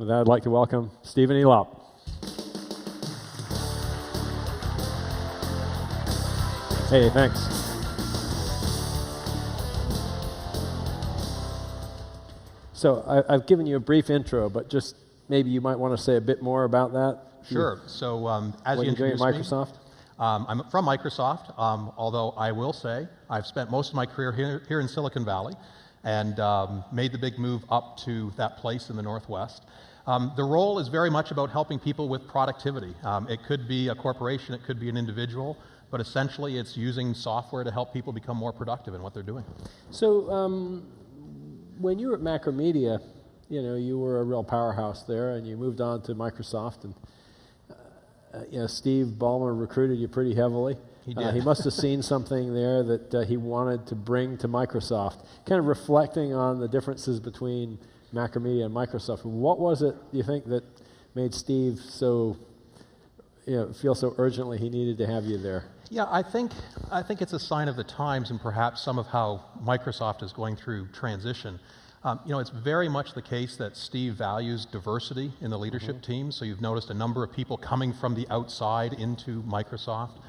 With that, I'd like to welcome Steve and Elop. Hey, thanks. So I've given you a brief intro, but just maybe you might want to say a bit more about that. Sure. So as you doing at introduced Microsoft? me, I'm from Microsoft, although I will say I've spent most of my career here in Silicon Valley and made the big move up to that place in the Northwest. The role is very much about helping people with productivity. It could be a corporation, it could be an individual, but essentially it's using software to help people become more productive in what they're doing. So when you were at Macromedia, you know, you were a real powerhouse there, and you moved on to Microsoft, and you know, Steve Ballmer recruited you pretty heavily. He did. He must have seen something there that he wanted to bring to Microsoft. Kind of reflecting on the differences between Macromedia and Microsoft, what was it, you think, that made Steve so, you know, feel so urgently he needed to have you there? Yeah, I think it's a sign of the times and perhaps some of how Microsoft is going through transition. You know, it's very much the case that Steve values diversity in the leadership team, so you've noticed a number of people coming from the outside into Microsoft,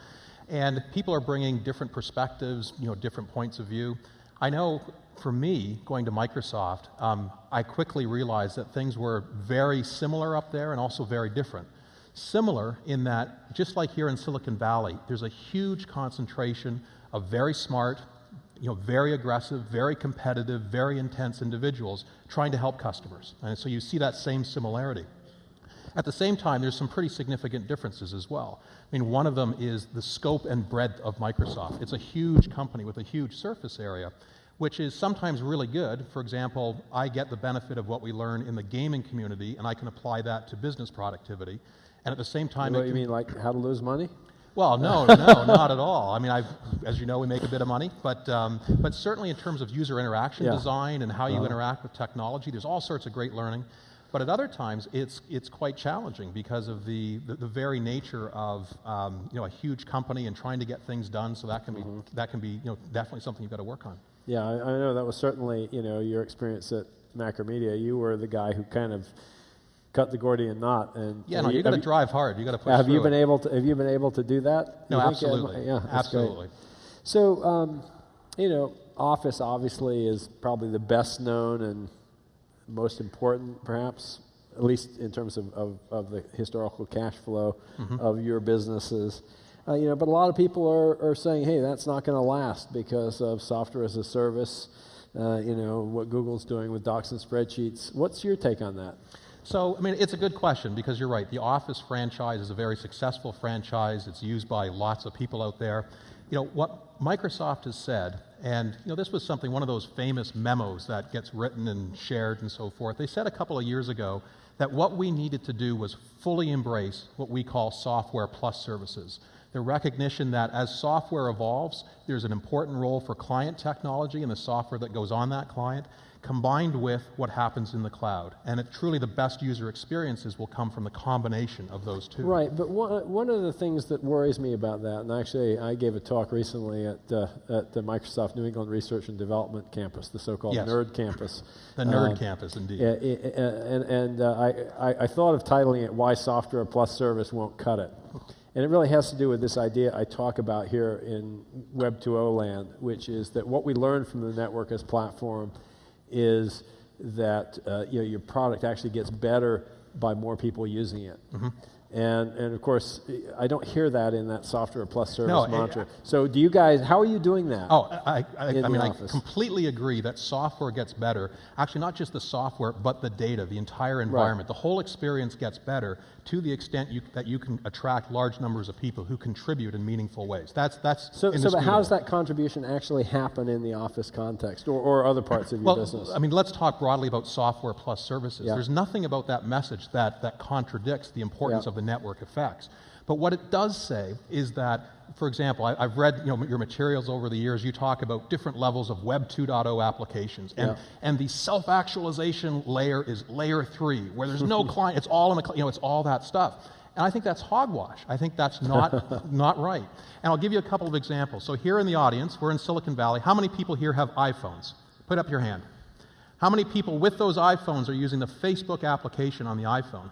and people are bringing different perspectives, you know, different points of view. I know for me, going to Microsoft, I quickly realized that things were very similar up there and also very different. Similar in that, just like here in Silicon Valley, there's a huge concentration of very smart, you know, very aggressive, very competitive, very intense individuals trying to help customers. And so you see that same similarity. At the same time, there's some pretty significant differences as well. I mean, one of them is the scope and breadth of Microsoft. It's a huge company with a huge surface area, which is sometimes really good. For example, I get the benefit of what we learn in the gaming community, and I can apply that to business productivity. And at the same time, What, you mean like how to lose money? Well, no, not at all. I mean, as you know, we make a bit of money, but certainly in terms of user interaction design and how you interact with technology, there's all sorts of great learning. But at other times, it's quite challenging because of the very nature of you know, a huge company and trying to get things done. So that can be you know, definitely something you've got to work on. Yeah, I know that was certainly, you know, your experience at Macromedia. You were the guy who kind of cut the Gordian knot, and yeah, no, you got to drive hard. You got to push. Have you been able to do that? No, absolutely. Yeah, absolutely. Great. So, you know, Office obviously is probably the best known and most important, perhaps, at least in terms of the historical cash flow of your businesses. You know, but a lot of people are saying, hey, that's not going to last because of software as a service. You know, what Google's doing with docs and spreadsheets. What's your take on that? So, I mean, it's a good question because you're right. The Office franchise is a very successful franchise. It's used by lots of people out there. You know, what Microsoft has said, and, you know, this was something, one of those famous memos that gets written and shared and so forth. They said a couple of years ago that what we needed to do was fully embrace what we call software plus services. The recognition that as software evolves, there's an important role for client technology and the software that goes on that client, combined with what happens in the cloud. And truly the best user experiences will come from the combination of those two. Right, but one of the things that worries me about that, and actually I gave a talk recently at the Microsoft New England Research and Development Campus, the so-called Nerd Campus. The Nerd Campus, indeed. And I thought of titling it, Why Software Plus Service Won't Cut It. And it really has to do with this idea I talk about here in Web2O land, which is that what we learn from the network as platform is that you know, your product actually gets better by more people using it. And of course, I don't hear that in that software plus service mantra. So do you guys, how are you doing that? Oh, I mean, I completely agree that software gets better. Actually, not just the software, but the data, the entire environment. The whole experience gets better to the extent that you can attract large numbers of people who contribute in meaningful ways. That's so but how does that contribution actually happen in the Office context or other parts of your business? I mean, let's talk broadly about software plus services. There's nothing about that message that contradicts the importance of the network effects. But what it does say is that, for example, I've read your materials over the years. You talk about different levels of Web 2.0 applications, and the self-actualization layer is layer 3, where there's no client. It's all in the it's all that stuff. And I think that's hogwash. I think that's not not right. And I'll give you a couple of examples. So here in the audience, we're in Silicon Valley. How many people here have iPhones? Put up your hand. How many people with those iPhones are using the Facebook application on the iPhone?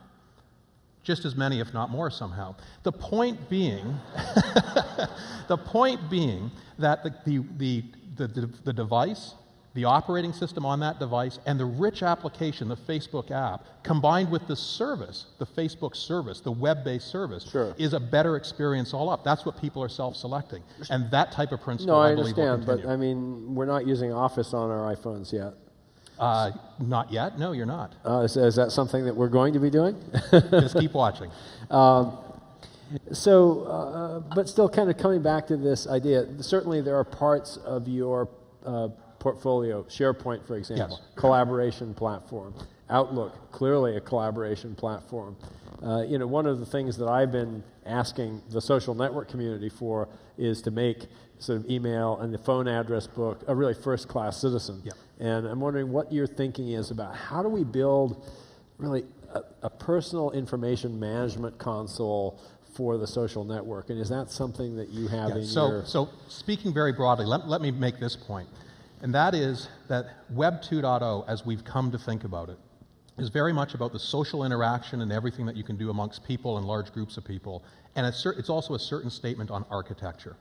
Just as many, if not more, somehow. The point being, the point being that the device, the operating system on that device, and the rich application, the Facebook app, combined with the service, the Facebook service, the web-based service, Sure. is a better experience all up. That's what people are self-selecting. And that type of principle, No, I believe, will understand, but continue. I mean, we're not using Office on our iPhones yet. Not yet. No, you're not. Is that something that we're going to be doing? Just keep watching. But still kind of coming back to this idea, certainly there are parts of your portfolio, SharePoint, for example, Yes. collaboration platform, Outlook, clearly a collaboration platform. One of the things that I've been asking the social network community for is to make sort of email and the phone address book a really first-class citizen. Yep. And I'm wondering what your thinking is about how do we build really a personal information management console for the social network, and is that something that you have in your... So speaking very broadly, let me make this point, and that is that Web 2.0, as we've come to think about it, is very much about the social interaction and everything that you can do amongst people and large groups of people, and it's also a certain statement on architecture.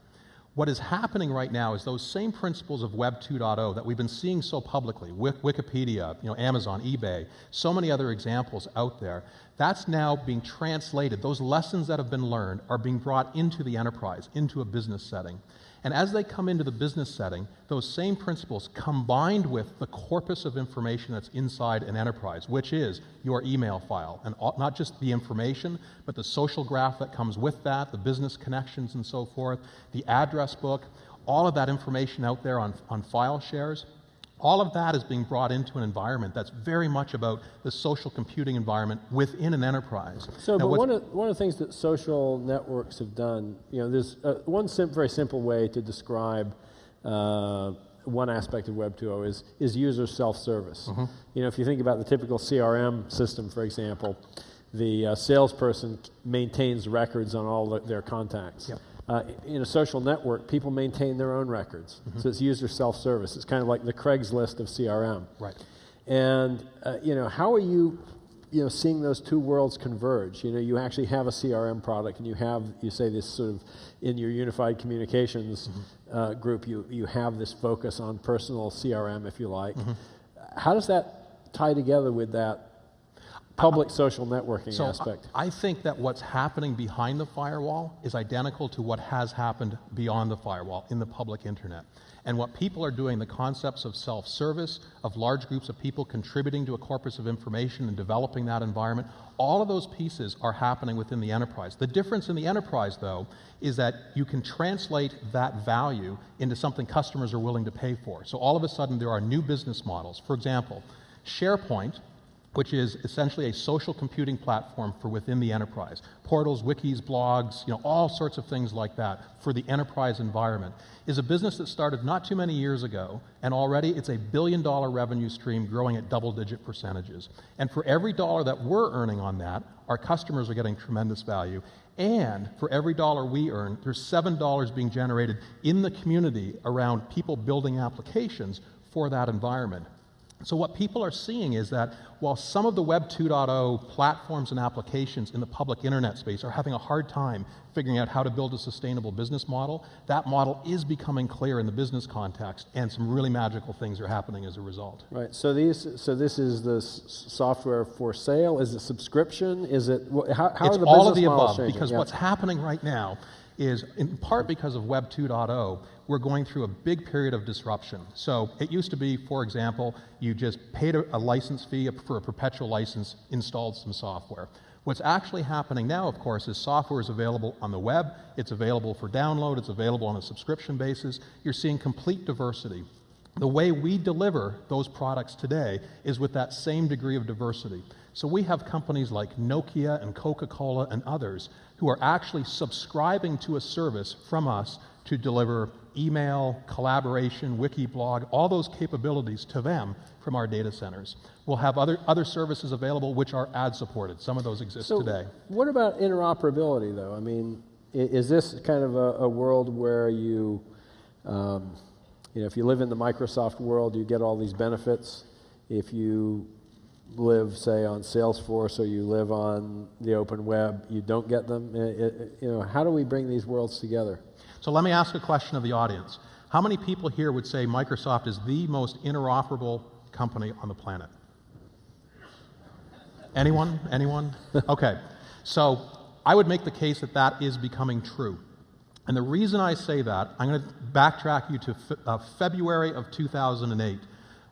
What is happening right now is those same principles of Web 2.0 that we've been seeing so publicly, Wikipedia, Amazon, eBay, so many other examples out there, that's now being translated. Those lessons that have been learned are being brought into the enterprise, into a business setting. And as they come into the business setting, those same principles combined with the corpus of information that's inside an enterprise, which is your email file, and not just the information, but the social graph that comes with that, the business connections and so forth, the address book, all of that information out there on file shares, all of that is being brought into an environment that's very much about the social computing environment within an enterprise. So, but one of the things that social networks have done, there's one very simple way to describe one aspect of Web 2.0 is user self-service. Mm-hmm. If you think about the typical CRM system, for example, the salesperson maintains records on all their contacts. Yep. In a social network, people maintain their own records. Mm-hmm. So it's user self-service. It's kind of like the Craigslist of CRM. Right. And, how are you, seeing those two worlds converge? You actually have a CRM product and you say this sort of, in your unified communications mm-hmm. Group, you have this focus on personal CRM, if you like. Mm-hmm. How does that tie together with that public social networking aspect? I think that what's happening behind the firewall is identical to what has happened beyond the firewall in the public internet. And what people are doing, the concepts of self-service, of large groups of people contributing to a corpus of information and developing that environment, all of those pieces are happening within the enterprise. The difference in the enterprise, though, is that you can translate that value into something customers are willing to pay for. So all of a sudden there are new business models. For example, SharePoint, which is essentially a social computing platform for within the enterprise. Portals, wikis, blogs, all sorts of things like that for the enterprise environment, is a business that started not too many years ago, and already it's a billion-dollar revenue stream growing at double-digit percentages. And for every dollar that we're earning on that, our customers are getting tremendous value. And for every dollar we earn, there's $7 being generated in the community around people building applications for that environment. So what people are seeing is that while some of the Web 2.0 platforms and applications in the public internet space are having a hard time figuring out how to build a sustainable business model, that model is becoming clear in the business context, and some really magical things are happening as a result. Right. So this is the software for sale. Is it subscription? Is it how It's are the all of business the models above, changing? because what's happening right now is, in part because of Web 2.0, we're going through a big period of disruption. So it used to be, for example, you just paid a license fee for a perpetual license, installed some software. What's actually happening now, of course, is software is available on the web, it's available for download, it's available on a subscription basis. You're seeing complete diversity. The way we deliver those products today is with that same degree of diversity. So we have companies like Nokia and Coca-Cola and others who are actually subscribing to a service from us to deliver email, collaboration, wiki blog, all those capabilities to them from our data centers. We'll have other services available which are ad-supported. Some of those exist today. What about interoperability, though? I mean, is this kind of a world where if you live in the Microsoft world, you get all these benefits, if you live, say, on Salesforce or you live on the open web, you don't get them? How do we bring these worlds together? So let me ask a question of the audience. How many people here would say Microsoft is the most interoperable company on the planet? Anyone? Anyone? Okay. So I would make the case that that is becoming true. And the reason I say that, I'm going to backtrack you to February of 2008,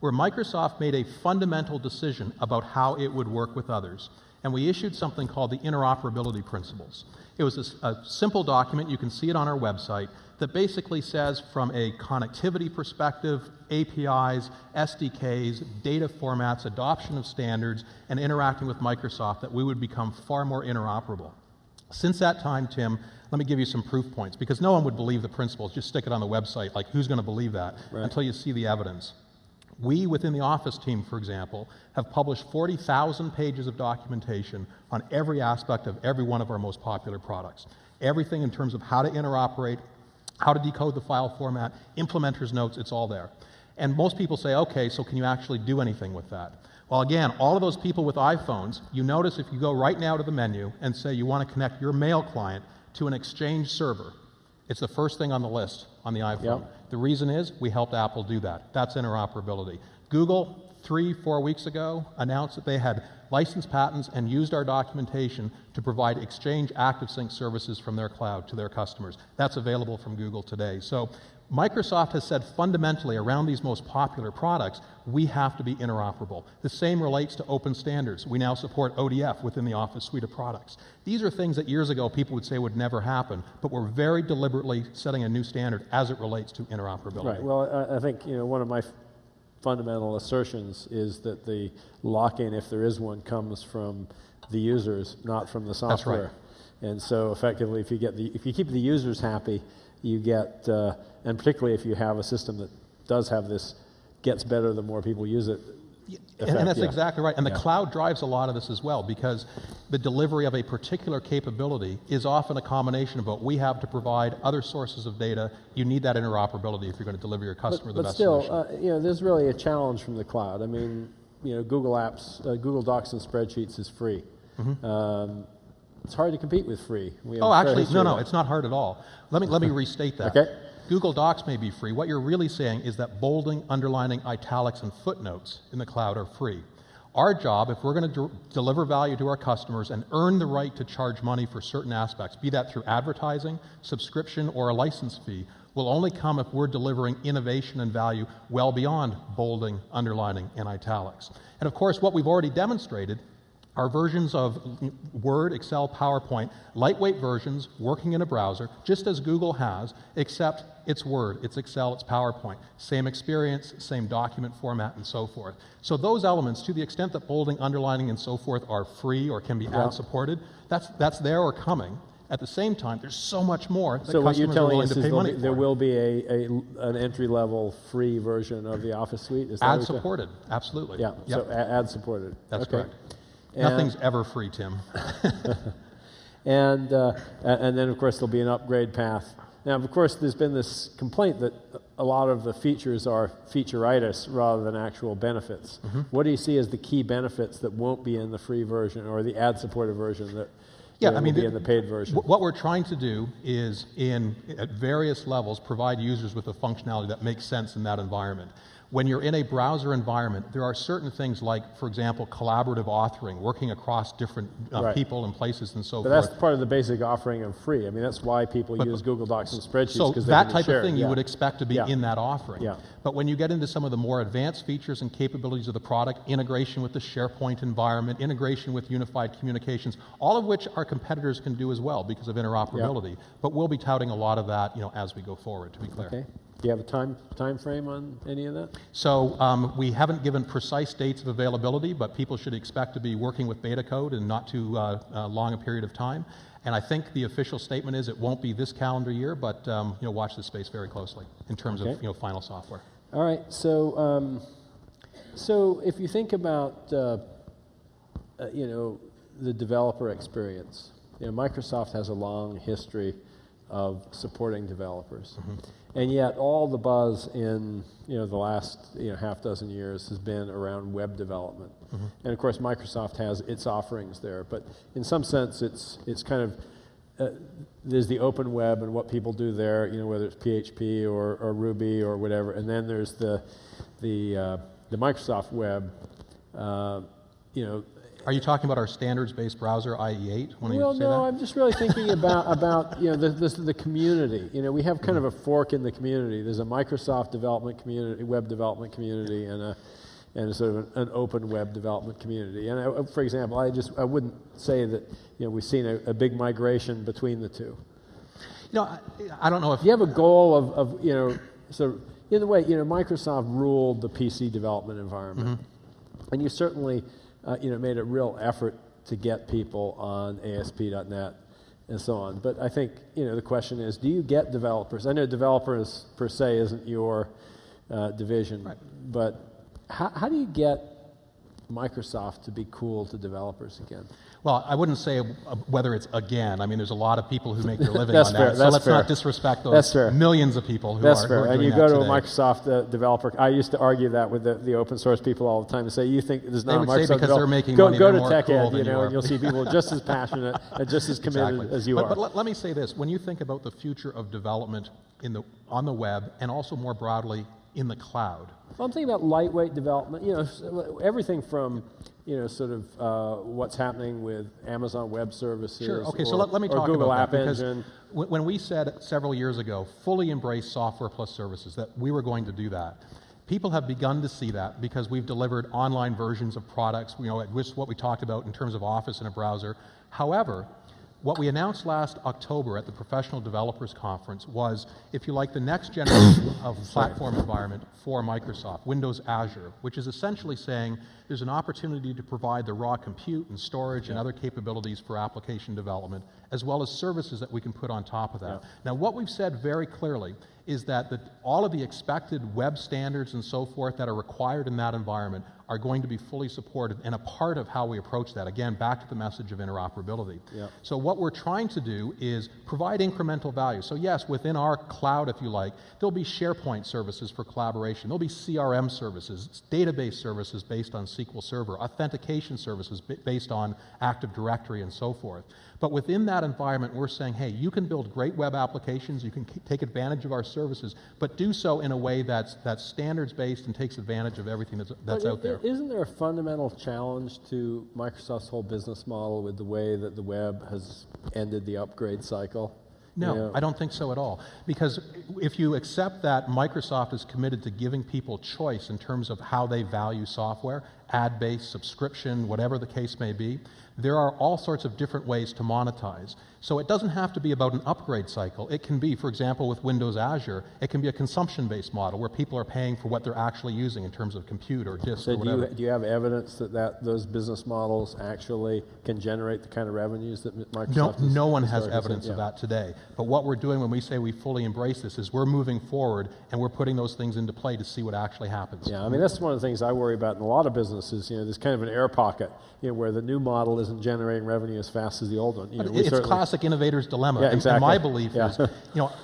where Microsoft made a fundamental decision about how it would work with others. And we issued something called the Interoperability Principles. It was a simple document, you can see it on our website, that basically says from a connectivity perspective, APIs, SDKs, data formats, adoption of standards, and interacting with Microsoft, that we would become far more interoperable. Since that time, Tim, let me give you some proof points, because no one would believe the principles. Just stick it on the website, like who's going to believe that until you see the evidence. We, within the Office team, for example, have published 40,000 pages of documentation on every aspect of every one of our most popular products. Everything in terms of how to interoperate, how to decode the file format, implementers' notes, it's all there. And most people say, okay, so can you actually do anything with that? Well, again, all of those people with iPhones, you notice if you go right now to the menu and say you want to connect your mail client to an Exchange server, it's the first thing on the list on the iPhone. Yep. The reason is we helped Apple do that. That's interoperability. Google, 3-4 weeks ago, announced that they had licensed patents and used our documentation to provide Exchange ActiveSync services from their cloud to their customers. That's available from Google today. So Microsoft has said fundamentally around these most popular products, we have to be interoperable. The same relates to open standards. We now support ODF within the Office suite of products. These are things that years ago people would say would never happen, but we're very deliberately setting a new standard as it relates to interoperability. Right. Well, I think one of my fundamental assertions is that the lock-in, if there is one, comes from the users, not from the software. That's right. And so effectively, if you keep the users happy, you get, and particularly if you have a system that does have this, gets better the more people use it. And that's exactly right. And the cloud drives a lot of this as well, because the delivery of a particular capability is often a combination of what we have to provide, other sources of data. You need that interoperability if you're going to deliver your customer the best solution. But still, there's really a challenge from the cloud. I mean, Google Apps, Google Docs and Spreadsheets is free. Mm-hmm. It's hard to compete with free. Actually, no, it's not hard at all. Let me restate that. Okay. Google Docs may be free. What you're really saying is that bolding, underlining, italics, and footnotes in the cloud are free. Our job, if we're going to deliver value to our customers and earn the right to charge money for certain aspects, be that through advertising, subscription, or a license fee, will only come if we're delivering innovation and value well beyond bolding, underlining, and italics. And of course, what we've already demonstrated are versions of Word, Excel, PowerPoint, lightweight versions working in a browser, just as Google has, except it's Word, it's Excel, it's PowerPoint. Same experience, same document format, and so forth. So those elements, to the extent that bolding, underlining, and so forth are free or can be ad-supported, that's there or coming. At the same time, there's so much more that customers are willing to pay money for. There will be an entry-level free version of the Office suite? Is that ad-supported, absolutely. Yeah, so ad-supported. That's correct. Nothing's ever free, Tim. and then, of course, there'll be an upgrade path. Now, of course, there's been this complaint that a lot of the features are featureitis rather than actual benefits. Mm-hmm. What do you see as the key benefits that won't be in the free version or the ad-supported version that will be in the paid version? What we're trying to do is, at various levels, provide users with the functionality that makes sense in that environment. When you're in a browser environment, there are certain things like, for example, collaborative authoring, working across different people and places and so forth. But that's part of the basic offering of free. I mean, that's why people use Google Docs and Spreadsheets. So that type of thing you would expect to be in that offering. Yeah. But when you get into some of the more advanced features and capabilities of the product, integration with the SharePoint environment, integration with unified communications, all of which our competitors can do as well because of interoperability. But we'll be touting a lot of that, as we go forward, to be clear. Okay. Do you have a time frame on any of that? So we haven't given precise dates of availability, but people should expect to be working with beta code in not too long a period of time. And I think the official statement is it won't be this calendar year, but watch this space very closely in terms of final software. All right. So so if you think about the developer experience, Microsoft has a long history of supporting developers. And yet all the buzz in the last half dozen years has been around web development. And of course Microsoft has its offerings there, but in some sense it's kind of there's the open web and what people do there, whether it's PHP or Ruby or whatever, and then there's the Microsoft web. Are you talking about our standards-based browser, IE8? Well, no, I'm just really thinking about the community. We have kind of a fork in the community. There's a Microsoft development community, web development community, and a sort of an open web development community. And for example, I wouldn't say that we've seen a big migration between the two. I don't know if you have a goal of sort of in the way Microsoft ruled the PC development environment, and you certainly. Made a real effort to get people on ASP.NET and so on. But I think, the question is, do you get developers? I know developers per se isn't your division, right. But how do you get Microsoft to be cool to developers again? Well, I wouldn't say whether it's again. I mean, there's a lot of people who make their living on that. So let's not disrespect those millions of people who are doing that today. And you go to a Microsoft developer. I used to argue that with the open source people all the time and say, you think there's not a Microsoft developer? They would say because they're making money, go they're to more tech cool ed, than you are. And you'll see people just as passionate and just as committed as you are. But let me say this. When you think about the future of development on the web and also more broadly in the cloud. Well, I'm thinking about lightweight development, everything from, sort of what's happening with Amazon Web Services. Sure, okay, so let me talk Google about that, App because Engine. When we said several years ago, fully embrace software plus services, that we were going to do that, people have begun to see that because we've delivered online versions of products, just what we talked about in terms of Office in a browser. However, what we announced last October at the Professional Developers Conference was, if you like, the next generation of platform environment for Microsoft, Windows Azure, which is essentially saying there's an opportunity to provide the raw compute and storage and other capabilities for application development, as well as services that we can put on top of that. Now, what we've said very clearly is that all of the expected web standards and so forth that are required in that environment are going to be fully supported and a part of how we approach that. Again, back to the message of interoperability. So what we're trying to do is provide incremental value. So yes, within our cloud, if you like, there'll be SharePoint services for collaboration. There'll be CRM services, database services based on SQL Server, authentication services based on Active Directory and so forth. But within that environment, we're saying, hey, you can build great web applications, you can take advantage of our services, but do so in a way that's standards-based and takes advantage of everything that's out there. Isn't there a fundamental challenge to Microsoft's whole business model with the way that the web has ended the upgrade cycle? No, I don't think so at all. Because if you accept that Microsoft is committed to giving people choice in terms of how they value software, ad-based, subscription, whatever the case may be, there are all sorts of different ways to monetize. So it doesn't have to be about an upgrade cycle. It can be, for example, with Windows Azure, it can be a consumption-based model where people are paying for what they're actually using in terms of compute or disk or whatever. Do you have evidence that those business models actually can generate the kind of revenues that Microsoft No one has evidence of that today. But what we're doing when we say we fully embrace this is we're moving forward and we're putting those things into play to see what actually happens. Yeah, I mean, that's one of the things I worry about in a lot of businesses. There's kind of an air pocket, where the new model isn't generating revenue as fast as the old one. It's classic innovator's dilemma. Yeah, exactly. And my belief is,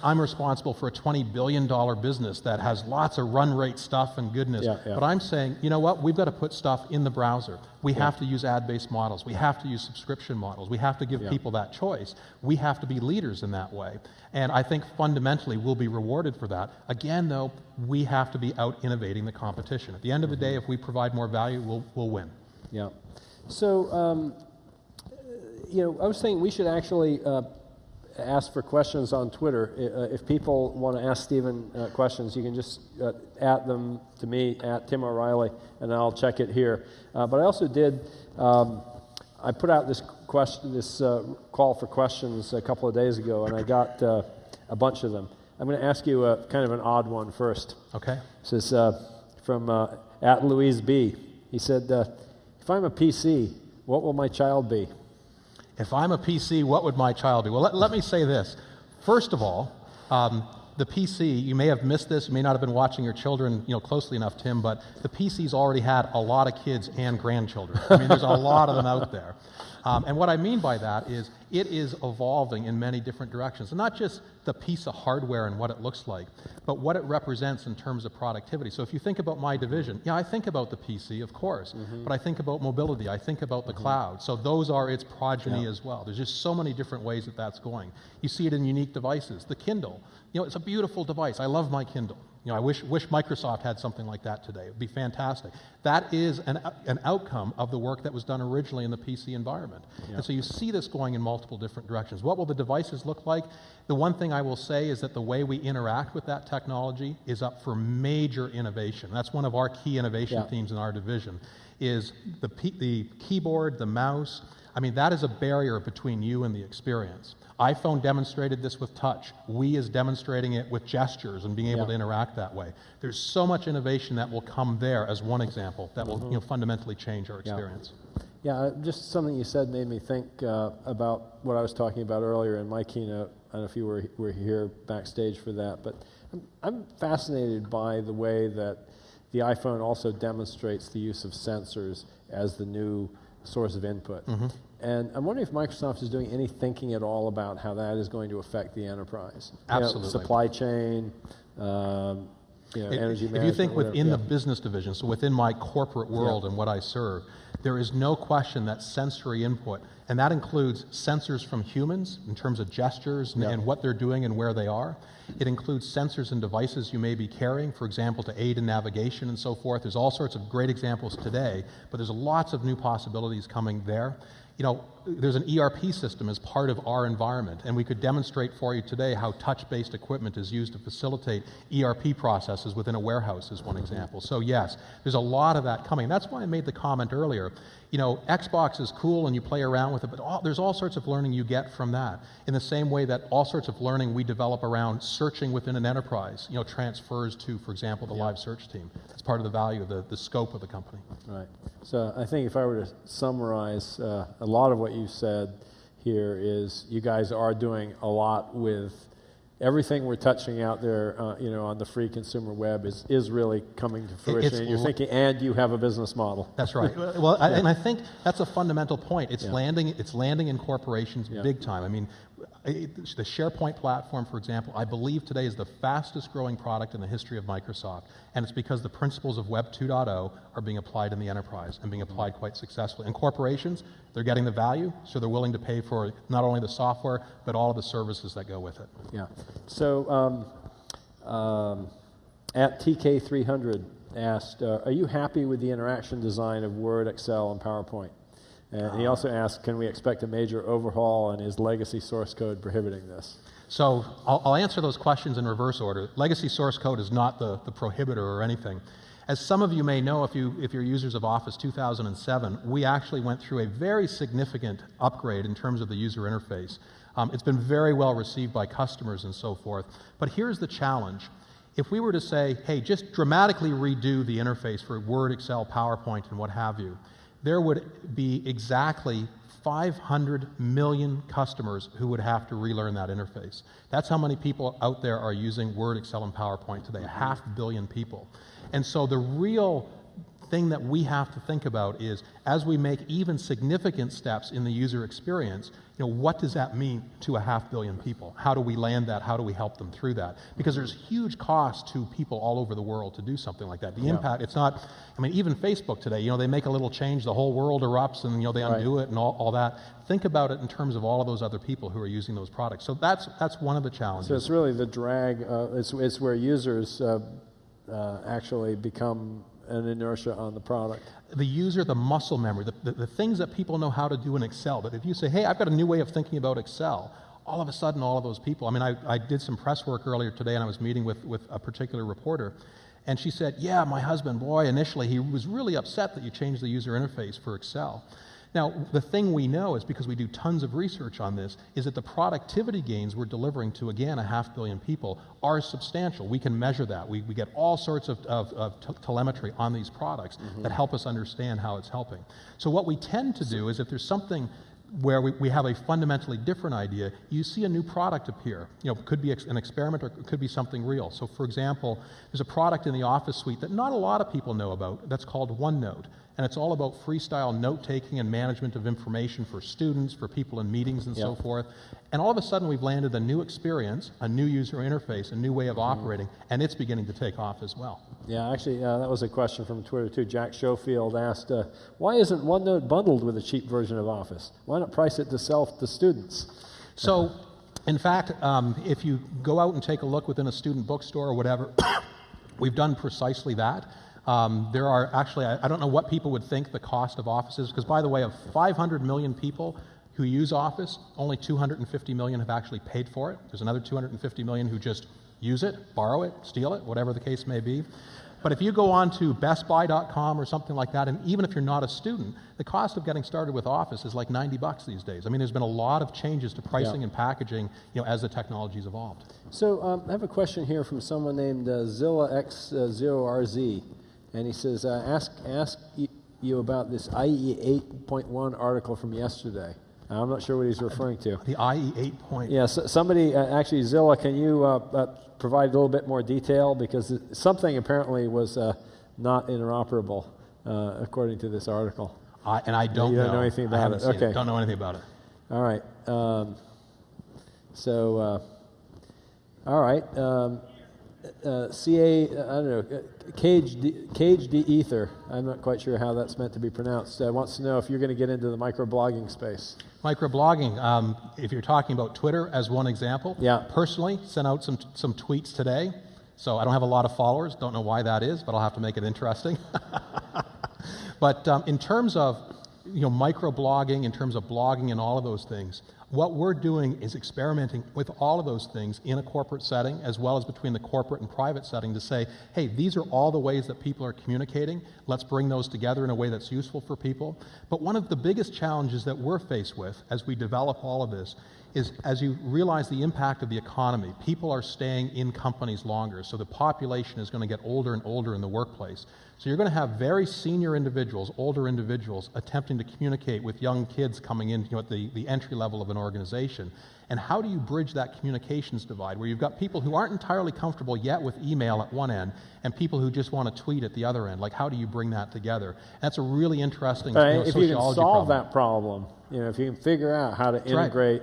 I'm responsible for a $20 billion business that has lots of run rate stuff and goodness. But I'm saying, you know what? We've got to put stuff in the browser. We have to use ad-based models. We have to use subscription models. We have to give people that choice. We have to be leaders in that way. And I think fundamentally we'll be rewarded for that. Again, though, we have to be out innovating the competition. At the end of the day, if we provide more value, we'll win. Yeah. So, I was saying we should actually ask for questions on Twitter. If people want to ask Stephen questions, you can just at them to me, at Tim O'Reilly, and I'll check it here. But I also did, I put out this call for questions a couple of days ago, and I got a bunch of them. I'm going to ask you kind of an odd one first. Okay. This is from at Louise B. He said, if I'm a PC, what will my child be? If I'm a PC, what would my child be? Well, let me say this. First of all, the PC, you may have missed this, you may not have been watching your children closely enough, Tim, but the PC's already had a lot of kids and grandchildren. I mean, there's a lot of them out there. And what I mean by that is it is evolving in many different directions. And not just the piece of hardware and what it looks like, but what it represents in terms of productivity. So if you think about my division, yeah, I think about the PC, of course, but I think about mobility, I think about the cloud. So those are its progeny as well. There's just so many different ways that that's going. You see it in unique devices. The Kindle, you know, it's a beautiful device. I love my Kindle. You know, I wish Microsoft had something like that today. It would be fantastic. That is an outcome of the work that was done originally in the PC environment. And so you see this going in multiple different directions. What will the devices look like? The one thing I will say is that the way we interact with that technology is up for major innovation. That's one of our key innovation themes in our division, is the keyboard, the mouse. I mean, that is a barrier between you and the experience. iPhone demonstrated this with touch. We is demonstrating it with gestures and being able to interact that way. There's so much innovation that will come there as one example that will fundamentally change our experience. Yeah, just something you said made me think about what I was talking about earlier in my keynote. I don't know if you were here backstage for that, but I'm fascinated by the way that the iPhone also demonstrates the use of sensors as the new source of input. And I'm wondering if Microsoft is doing any thinking at all about how that is going to affect the enterprise. Absolutely. You know, supply chain, energy management. If you think within the business division, so within my corporate world and what I serve, there is no question that sensory input, and that includes sensors from humans in terms of gestures and what they're doing and where they are. It includes sensors and devices you may be carrying, for example, to aid in navigation and so forth. There's all sorts of great examples today, but there's lots of new possibilities coming there. You know, there's an ERP system as part of our environment, and we could demonstrate for you today how touch-based equipment is used to facilitate ERP processes within a warehouse as one example. So yes, there's a lot of that coming. That's why I made the comment earlier. You know, Xbox is cool and you play around with it, but there's all sorts of learning you get from that. In the same way that all sorts of learning we develop around searching within an enterprise, you know, transfers to, for example, the live search team. It's part of the value of the scope of the company. Right. So I think if I were to summarize a lot of what you said here is you guys are doing a lot with everything we're touching out there, on the free consumer web is really coming to fruition. And you're thinking, and you have a business model. That's right. Well, and I think that's a fundamental point. It's landing in corporations big time. I mean, the SharePoint platform, for example, I believe today is the fastest growing product in the history of Microsoft, and it's because the principles of Web 2.0 are being applied in the enterprise and being applied quite successfully. And corporations, they're getting the value, so they're willing to pay for not only the software, but all of the services that go with it. Yeah. So at TK300 asked, are you happy with the interaction design of Word, Excel, and PowerPoint? And he also asked, can we expect a major overhaul, and is legacy source code prohibiting this? So I'll answer those questions in reverse order. Legacy source code is not the prohibitor or anything. As some of you may know, if you're users of Office 2007, we actually went through a very significant upgrade in terms of the user interface. It's been very well received by customers and so forth. But here's the challenge. If we were to say, hey, just dramatically redo the interface for Word, Excel, PowerPoint, and what have you, there would be exactly 500 million customers who would have to relearn that interface. That's how many people out there are using Word, Excel, and PowerPoint today, 500 million people. And so the real thing that we have to think about is, as we make even significant steps in the user experience, what does that mean to 500 million people? How do we land that? How do we help them through that? Because there's huge cost to people all over the world to do something like that. The impact, it's not, even Facebook today, they make a little change, the whole world erupts, and they undo it and all that. Think about it in terms of all of those other people who are using those products. So that's one of the challenges. So it's really the drag, it's where users actually become an inertia on the product. The user, the muscle memory, the things that people know how to do in Excel, that if you say, hey, I've got a new way of thinking about Excel, all of a sudden all of those people, I did some press work earlier today and I was meeting with a particular reporter, and she said, yeah, my husband, boy, initially he was really upset that you changed the user interface for Excel. Now, the thing we know is, because we do tons of research on this, is that the productivity gains we're delivering to, again, 500 million people are substantial. We can measure that. We get all sorts of telemetry on these products that help us understand how it's helping. So what we tend to do is, if there's something where we have a fundamentally different idea, you see a new product appear. It could be an experiment or it could be something real. So for example, there's a product in the Office suite that not a lot of people know about that's called OneNote. and it's all about freestyle note-taking and management of information for students, for people in meetings and so forth. And all of a sudden we've landed a new experience, a new user interface, a new way of operating, and it's beginning to take off as well. Yeah, actually, that was a question from Twitter too. Jack Schofield asked, why isn't OneNote bundled with a cheap version of Office? Why not price it to sell to students? So, in fact, if you go out and take a look within a student bookstore or whatever, we've done precisely that. There are actually, I don't know what people would think the cost of Office is, because by the way, of 500 million people who use Office, only 250 million have actually paid for it. There's another 250 million who just use it, borrow it, steal it, whatever the case may be. But if you go on to bestbuy.com or something like that, and even if you're not a student, the cost of getting started with Office is like $90 these days. I mean, there's been a lot of changes to pricing and packaging, as the technology's evolved. So I have a question here from someone named ZillaX0RZ, and he says, ask you about this IE 8.1 article from yesterday. I'm not sure what he's referring to. The IE 8. Yeah, so somebody, actually, Zilla, can you provide a little bit more detail? Because something apparently was not interoperable, according to this article. And I don't know. You don't know anything about it? Okay. Don't know anything about it. All right. All right. CA, I don't know, Cage D Ether, I'm not quite sure how that's meant to be pronounced, wants to know if you're going to get into the microblogging space. Microblogging, if you're talking about Twitter as one example, personally sent out some tweets today, so I don't have a lot of followers, don't know why that is, but I'll have to make it interesting. But in terms of microblogging, in terms of blogging and all of those things, what we're doing is experimenting with all of those things in a corporate setting as well as between the corporate and private setting to say, hey, these are all the ways that people are communicating. Let's bring those together in a way that's useful for people. But one of the biggest challenges that we're faced with as we develop all of this is as you realize the impact of the economy, people are staying in companies longer, so the population is going to get older and older in the workplace. So you're going to have very senior individuals, older individuals, attempting to communicate with young kids coming in at the entry level of an organization. And how do you bridge that communications divide, where you've got people who aren't entirely comfortable yet with email at one end, and people who just want to tweet at the other end? Like, how do you bring that together? That's a really interesting if sociology you can solve problem. that problem, if you can figure out how to integrate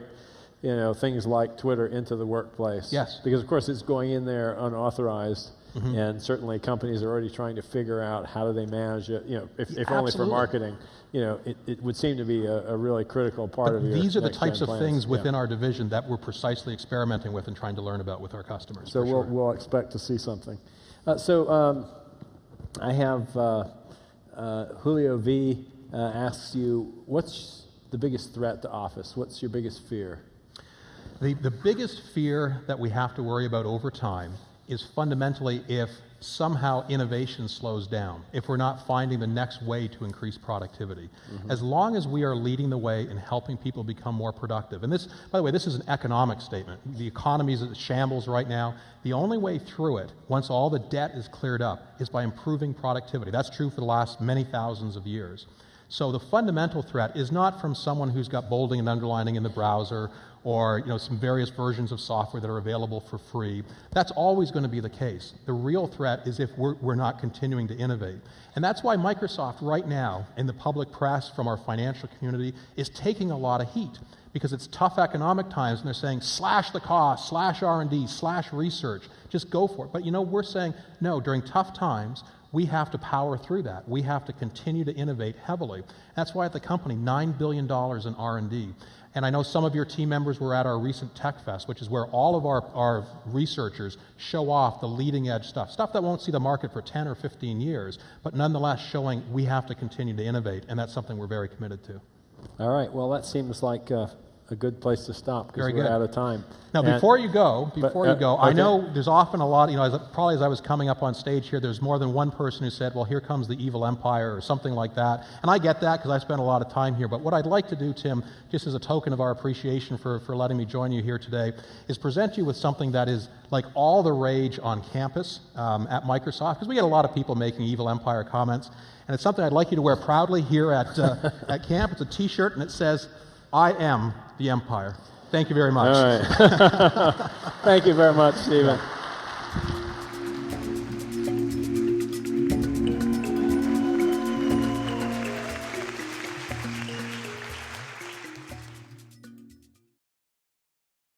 things like Twitter into the workplace. Yes. Because, of course, it's going in there unauthorized, and certainly companies are already trying to figure out how do they manage it, if only for marketing. It would seem to be a really critical part of your These are the types of plans. things within our division that we're precisely experimenting with and trying to learn about with our customers. So we'll expect to see something. I have Julio V asks you, what's the biggest threat to Office? What's your biggest fear? The biggest fear that we have to worry about over time is fundamentally if somehow innovation slows down, if we're not finding the next way to increase productivity. As long as we are leading the way in helping people become more productive, and this, by the way, this is an economic statement. The economy is at shambles right now. The only way through it, once all the debt is cleared up, is by improving productivity. That's true for the last many thousands of years. So the fundamental threat is not from someone who's got bolding and underlining in the browser or some various versions of software that are available for free. That's always going to be the case. The real threat is if we're not continuing to innovate. And that's why Microsoft right now, in the public press, from our financial community, is taking a lot of heat. Because it's tough economic times, and they're saying, slash the cost, slash R&D, slash research, just go for it. But we're saying, no, during tough times, we have to power through that. We have to continue to innovate heavily. That's why at the company, $9 billion in R&D. And I know some of your team members were at our recent Tech Fest, which is where all of our researchers show off the leading edge stuff that won't see the market for 10 or 15 years, but nonetheless showing we have to continue to innovate, and that's something we're very committed to. All right, well, that seems like a good place to stop because we're out of time. Now, before you go, I know there's often a lot, probably as I was coming up on stage here, there's more than one person who said, well, here comes the evil empire or something like that. And I get that because I spent a lot of time here. But what I'd like to do, Tim, just as a token of our appreciation for letting me join you here today, is present you with something that is like all the rage on campus at Microsoft, because we get a lot of people making evil empire comments. And it's something I'd like you to wear proudly here at camp. It's a T-shirt, and it says, I am the empire. Thank you very much. All right. Thank you very much, Stephen.